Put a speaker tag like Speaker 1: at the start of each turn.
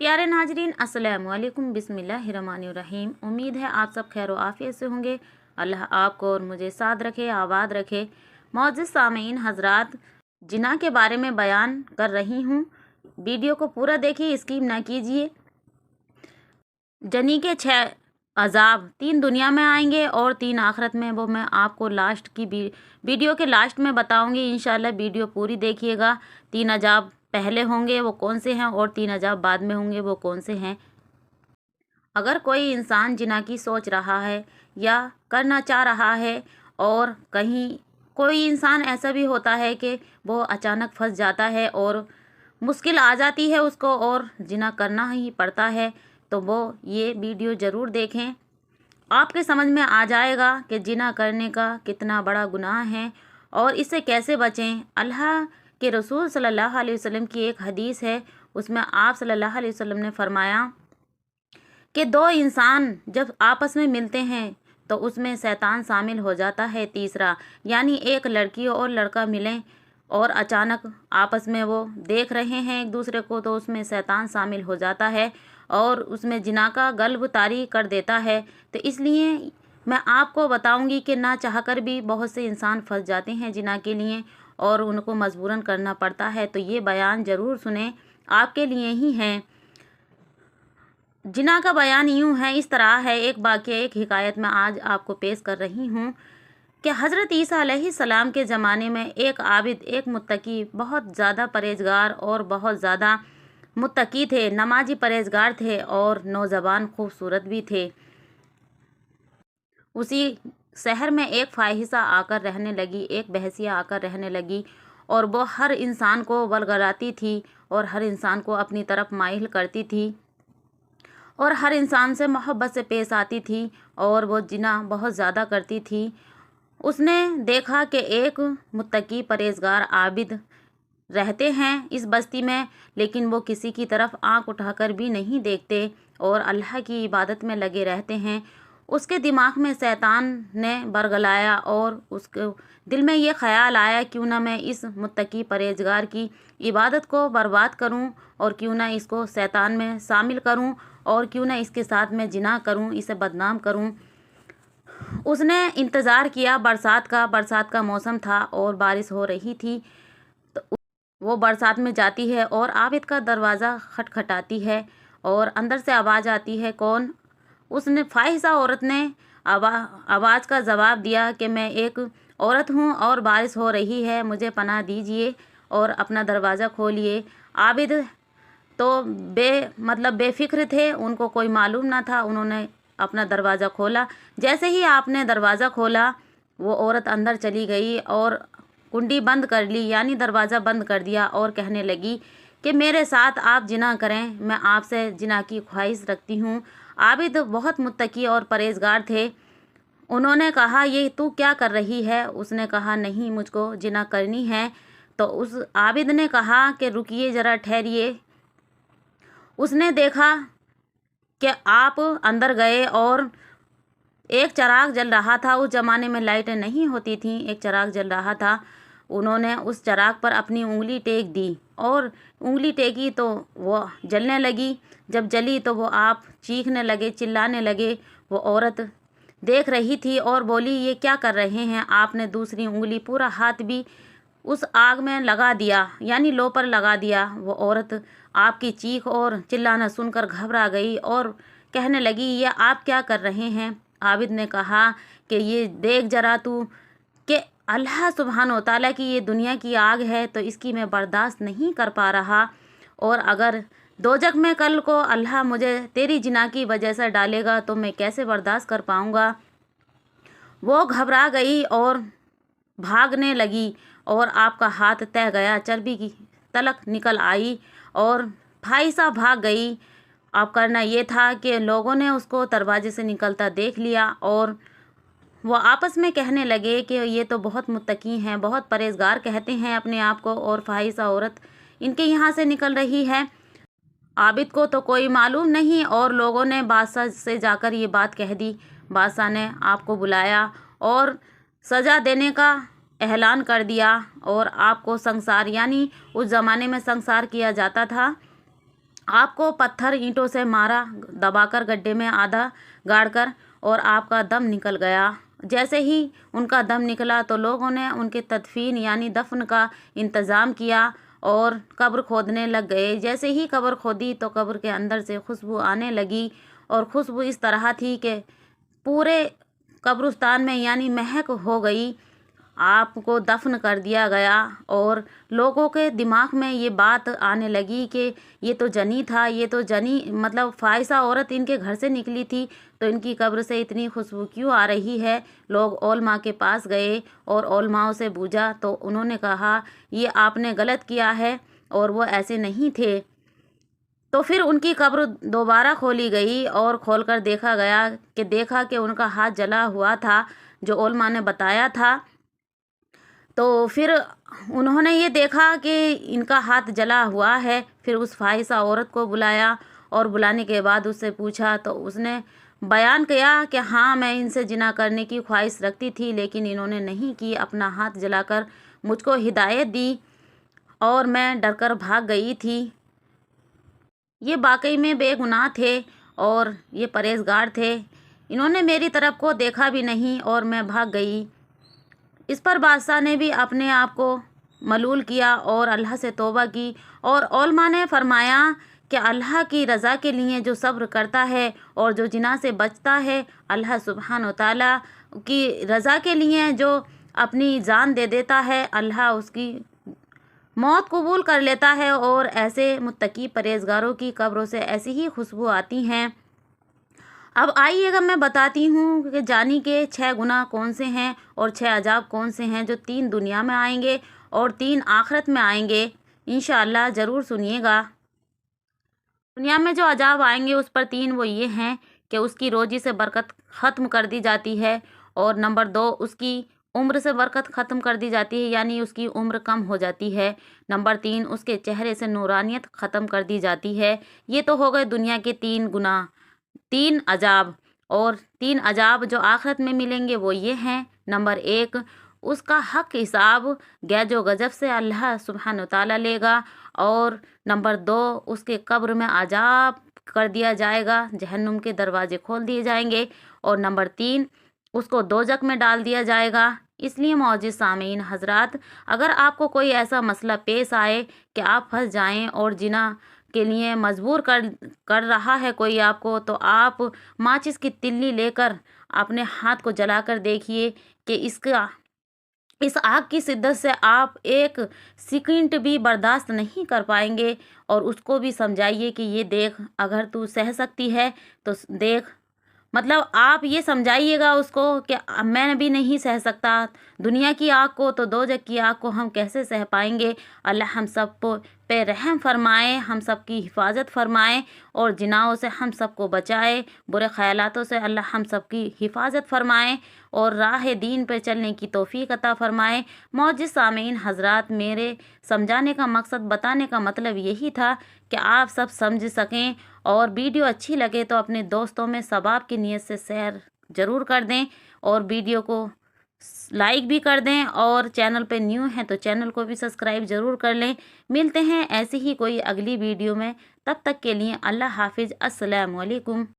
Speaker 1: प्यारे नाजरीन अस्सलाम वालेकुम बिस्मिल्लाहिर्रहमानिर्रहीम। उम्मीद है आप सब खैर आफियत से होंगे। अल्लाह आपको और मुझे साथ रखे, आबाद रखे। मौजूद सामीन हजरात, जिना के बारे में बयान कर रही हूँ। वीडियो को पूरा देखिए, स्किप ना कीजिए। जनी के 6 अजाब, 3 दुनिया में आएंगे और 3 आखिरत में। वो मैं आपको लास्ट की वीडियो के लास्ट में बताऊंगी। इंशाल्लाह वीडियो पूरी देखिएगा। 3 अजाब पहले होंगे वो कौन से हैं और 3 अजाब बाद में होंगे वो कौन से हैं। अगर कोई इंसान जिना की सोच रहा है या करना चाह रहा है, और कहीं कोई इंसान ऐसा भी होता है कि वो अचानक फंस जाता है और मुश्किल आ जाती है उसको और जिना करना ही पड़ता है, तो वो ये वीडियो ज़रूर देखें। आपके समझ में आ जाएगा कि जिना करने का कितना बड़ा गुनाह है और इससे कैसे बचें। अल्लाह के रसूल सल्लल्लाहु अलैहि वसल्लम की एक हदीस है, उसमें आप सल्लल्लाहु अलैहि वसल्लम ने फरमाया कि 2 इंसान जब आपस में मिलते हैं तो उसमें शैतान शामिल हो जाता है। तीसरा, यानी एक लड़की और लड़का मिलें और अचानक आपस में वो देख रहे हैं एक दूसरे को, तो उसमें शैतान शामिल हो जाता है और उसमें जिना का गल्ब तारी कर देता है। तो इसलिए मैं आपको बताऊंगी कि ना चाहकर भी बहुत से इंसान फंस जाते हैं जिना के लिए और उनको मजबूरन करना पड़ता है। तो ये बयान ज़रूर सुने, आपके लिए ही है। जिना का बयान यूँ है, इस तरह है। एक वाक़या, एक हिकायत में आज आपको पेश कर रही हूँ कि हज़रत ईसा अलैहिस्सलाम के ज़माने में एक आबिद, एक मुत्तकी, बहुत ज़्यादा परहेज़गार और बहुत ज़्यादा मुत्तकी थे, नमाजी परहेज़गार थे और नौजवान खूबसूरत भी थे। उसी शहर में एक फ़ाहिशा आकर रहने लगी, एक बहसिया आकर रहने लगी और वो हर इंसान को वलगलाती थी और हर इंसान को अपनी तरफ माइल करती थी और हर इंसान से मोहब्बत से पेश आती थी और वो जिना बहुत ज़्यादा करती थी। उसने देखा कि एक मुत्तकी परहेज़गार आबिद रहते हैं इस बस्ती में, लेकिन वो किसी की तरफ आंख उठाकर भी नहीं देखते और अल्लाह की इबादत में लगे रहते हैं। उसके दिमाग में शैतान ने बरगलाया और उसके दिल में ये ख्याल आया, क्यों ना मैं इस मुत्तकी परहेज़गार की इबादत को बर्बाद करूं और क्यों ना इसको शैतान में शामिल करूं और क्यों ना इसके साथ मैं जिना करूं, इसे बदनाम करूं। उसने इंतज़ार किया बरसात का मौसम था और बारिश हो रही थी। तो वो बरसात में जाती है और आबिद का दरवाज़ा खटखटाती है और अंदर से आवाज़ आती है। कौन? उसने फ़ाहिशा औरत ने आवाज़ का जवाब दिया कि मैं एक औरत हूँ और बारिश हो रही है, मुझे पनाह दीजिए और अपना दरवाज़ा खोलिए। आबिद तो बेफ़िक्र थे, उनको कोई मालूम ना था। उन्होंने अपना दरवाज़ा खोला। जैसे ही आपने दरवाज़ा खोला, वो औरत अंदर चली गई और कुंडी बंद कर ली, यानी दरवाज़ा बंद कर दिया और कहने लगी कि मेरे साथ आप जिना करें, मैं आपसे जिना की ख्वाहिश रखती हूँ। आबिद बहुत मुत्तकी और परहेज़गार थे। उन्होंने कहा, ये तू क्या कर रही है? उसने कहा, नहीं, मुझको जिना करनी है। तो उस आबिद ने कहा कि रुकिए ज़रा, ठहरिए। उसने देखा कि आप अंदर गए और एक चिराग जल रहा था। उस ज़माने में लाइटें नहीं होती थीं, एक चिराग जल रहा था। उन्होंने उस चिराग पर अपनी उंगली टेक दी और उंगली टेकी तो वो जलने लगी। जब जली तो वो आप चीखने लगे, चिल्लाने लगे। वो औरत देख रही थी और बोली, ये क्या कर रहे हैं? आपने दूसरी उंगली, पूरा हाथ भी उस आग में लगा दिया, यानी लो पर लगा दिया। वो औरत आपकी चीख और चिल्लाना सुनकर घबरा गई और कहने लगी, ये आप क्या कर रहे हैं? आबिद ने कहा कि ये देख जरा तू कि अल्लाह सुब्हानो तआला की ये दुनिया की आग है, तो इसकी मैं बर्दाश्त नहीं कर पा रहा, और अगर दोजख में कल को अल्लाह मुझे तेरी जिना की वजह से डालेगा तो मैं कैसे बर्दाश्त कर पाऊँगा। वो घबरा गई और भागने लगी और आपका हाथ तह गया, चर्बी की तलक निकल आई और फ़ाहिशा भाग गई। अब करना ये था कि लोगों ने उसको दरवाजे से निकलता देख लिया और वो आपस में कहने लगे कि ये तो बहुत मुत्तकी हैं, बहुत परहेज़गार कहते हैं अपने आप को, और फ़ाहिशा औरत इनके यहाँ से निकल रही है। आबिद को तो कोई मालूम नहीं और लोगों ने बादशाह से जाकर ये बात कह दी। बादशाह ने आपको बुलाया और सज़ा देने का ऐलान कर दिया और आपको संसार, यानी उस ज़माने में संसार किया जाता था, آپ کو پتھر اینٹوں سے مارا، دبا کر گڈھے میں آدھا گاڑ کر، اور آپ کا دم نکل گیا۔ جیسے ہی ان کا دم نکلا تو لوگوں نے ان کے تدفین یعنی دفن کا انتظام کیا اور قبر کھودنے لگ گئے۔ جیسے ہی قبر کھودی تو قبر کے اندر سے خوشبو آنے لگی، اور خوشبو اس طرح تھی کہ پورے قبرستان میں یعنی مہک ہو گئی۔ آپ کو دفن کر دیا گیا، اور لوگوں کے دماغ میں یہ بات آنے لگی کہ یہ تو جنی تھا، یہ تو جنی مطلب فاحشہ عورت ان کے گھر سے نکلی تھی، تو ان کی قبر سے اتنی خوشبو کیوں آ رہی ہے۔ لوگ علماء کے پاس گئے اور علماء سے پوچھا تو انہوں نے کہا یہ آپ نے غلط کیا ہے، اور وہ ایسے نہیں تھے۔ تو پھر ان کی قبر دوبارہ کھولی گئی، اور کھول کر دیکھا گیا کہ ان کا ہاتھ جلا ہوا تھا جو علماء نے بتایا تھا۔ تو پھر انہوں نے یہ دیکھا کہ ان کا ہاتھ جلا ہوا ہے۔ پھر اس فاحشہ عورت کو بلایا، اور بلانے کے بعد اس سے پوچھا تو اس نے بیان کیا کہ ہاں میں ان سے زنا کرنے کی خواہش رکھتی تھی، لیکن انہوں نے نہیں کی، اپنا ہاتھ جلا کر مجھ کو ہدایت دی اور میں ڈر کر بھاگ گئی تھی۔ یہ واقعی میں بے گناہ تھے اور یہ پرہیزگار تھے، انہوں نے میری طرف کو دیکھا بھی نہیں اور میں بھاگ گئی۔ اس پر بادشاہ نے بھی اپنے آپ کو ملول کیا اور اللہ سے توبہ کی، اور علماء نے فرمایا کہ اللہ کی رضا کے لیے جو صبر کرتا ہے اور جو زنا سے بچتا ہے، اللہ سبحانہ وتعالیٰ کی رضا کے لیے جو اپنی جان دے دیتا ہے، اللہ اس کی موت قبول کر لیتا ہے، اور ایسے متقی پرہیزگاروں کی قبروں سے ایسی ہی خوشبو آتی ہیں۔ اب آئیے گا میں بتاتی ہوں کہ جانی کے 6 گناہ کون سے ہیں اور 6 عذاب کون سے ہیں جو 3 دنیا میں آئیں گے اور 3 آخرت میں آئیں گے۔ انشاءاللہ ضرور سنیے گا۔ دنیا میں جو عذاب آئیں گے اس پر 3 وہ یہ ہیں کہ اس کی روزی سے برکت ختم کر دی جاتی ہے، اور نمبر 2 اس کی عمر سے برکت ختم کر دی جاتی ہے یعنی اس کی عمر کم ہو جاتی ہے، نمبر 3 اس کے چہرے سے نورانیت ختم کر دی جاتی ہے۔ یہ تو ہو گئے دنیا کے 3 گناہ، 3 عذاب، اور 3 عذاب جو آخرت میں ملیں گے وہ یہ ہیں۔ نمبر 1 اس کا حق حساب گیج و غضب سے اللہ سبحانہ وتعالیٰ لے گا، اور نمبر 2 اس کے قبر میں عذاب کر دیا جائے گا، جہنم کے دروازے کھول دیے جائیں گے، اور نمبر 3 اس کو دوزخ میں ڈال دیا جائے گا۔ اس لیے معزز سامعین حضرات، اگر آپ کو کوئی ایسا مسئلہ پیش آئے کہ آپ پھنس جائیں اور زنا کے لیے مجبور کر رہا ہے کوئی آپ کو، تو آپ ماچس کی تلی لے کر اپنے ہاتھ کو جلا کر دیکھیے کہ اس آگ کی شدت سے آپ ایک سیکنڈ بھی برداشت نہیں کر پائیں گے، اور اس کو بھی سمجھائیے کہ یہ دیکھ اگر تو سہ سکتی ہے تو دیکھ، مطلب آپ یہ سمجھائیے گا اس کو کہ میں بھی نہیں سہ سکتا دنیا کی آگ کو، تو دوزخ کی آگ کو ہم کیسے سہ پائیں گے۔ اللہ ہم سب پہ رحم فرمائے، ہم سب کی حفاظت فرمائے، اور جناحوں سے ہم سب کو بچائے، برے خیالاتوں سے اللہ ہم سب کی حفاظت فرمائے، اور راہ دین پر چلنے کی توفیق عطا فرمائے۔ معزز سامعین حضرات، میرے سمجھانے کا مقصد، بتانے کا مطلب یہی تھا کہ آپ سب سمجھ سکیں، اور ویڈیو اچھی لگے تو اپنے دوستوں میں ثواب کی نیت سے شیئر ضرور کر دیں، اور ویڈیو کو لائک بھی کر دیں، اور چینل پہ نیو ہیں تو چینل کو بھی سبسکرائب ضرور کر لیں۔ ملتے ہیں ایسی ہی کوئی اگلی ویڈیو میں، تب تک کے لیے اللہ حافظ، السلام علیکم۔